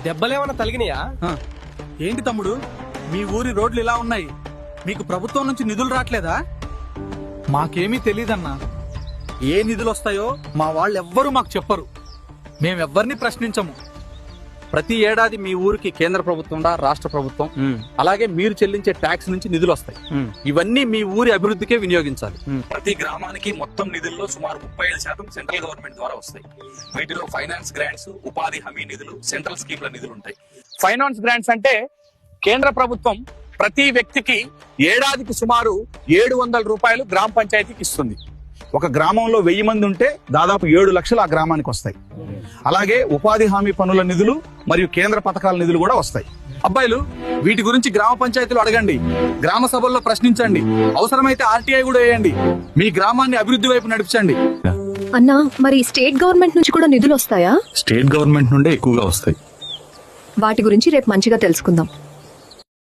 దెబ్బలేమన్నా తలిగినాయా? ఏంటి తమ్ముడు, మీ ఊరి రోడ్లు ఇలా ఉన్నాయి, మీకు ప్రభుత్వం నుంచి నిధులు రావట్లేదా? మాకేమీ తెలీదన్నా. ఏ నిధులు వస్తాయో మా వాళ్ళెవ్వరూ మాకు చెప్పరు. మేమెవ్వరిని ప్రశ్నించము. ప్రతి ఏడాది మీ ఊరికి కేంద్ర ప్రభుత్వం రాష్ట్ర ప్రభుత్వం అలాగే మీరు చెల్లించే ట్యాక్స్ నుంచి నిధులు వస్తాయి. ఇవన్నీ మీ ఊరి అభివృద్ధికే వినియోగించాలి. ప్రతి గ్రామానికి మొత్తం నిధుల్లో సుమారు 35% సెంట్రల్ గవర్నమెంట్ ద్వారా వస్తాయి. వీటిలో ఫైనాన్స్ గ్రాంట్స్, ఉపాధి హామీ నిధులు, సెంట్రల్ స్కీమ్ల నిధులు ఉంటాయి. ఫైనాన్స్ గ్రాంట్స్ అంటే కేంద్ర ప్రభుత్వం ప్రతి వ్యక్తికి ఏడాదికి సుమారు 700 రూపాయలు గ్రామ పంచాయతీకి ఇస్తుంది. ఒక గ్రామంలో 1000 మంది ఉంటే దాదాపు 7 లక్షలు ఆ గ్రామానికి వస్తాయి. అలాగే ఉపాధి హామీ పనుల నిధులు మరియు కేంద్ర పథకాల నిధులు కూడా వస్తాయి. అబ్బాయిలు, వీటి గురించి గ్రామ పంచాయతీలు అడగండి, గ్రామ సభల్లో ప్రశ్నించండి, అవసరమైతే ఆర్టీఐ కూడా వేయండి. మీ గ్రామాన్ని అభివృద్ధి వైపు నడిపించండి. అన్నా, మరి స్టేట్ గవర్నమెంట్ నుంచి కూడా నిధులు వస్తాయా? స్టేట్ గవర్నమెంట్ నుండే ఎక్కువగా వస్తాయి. వాటి గురించి రేపు మంచిగా తెలుసుకుందాం.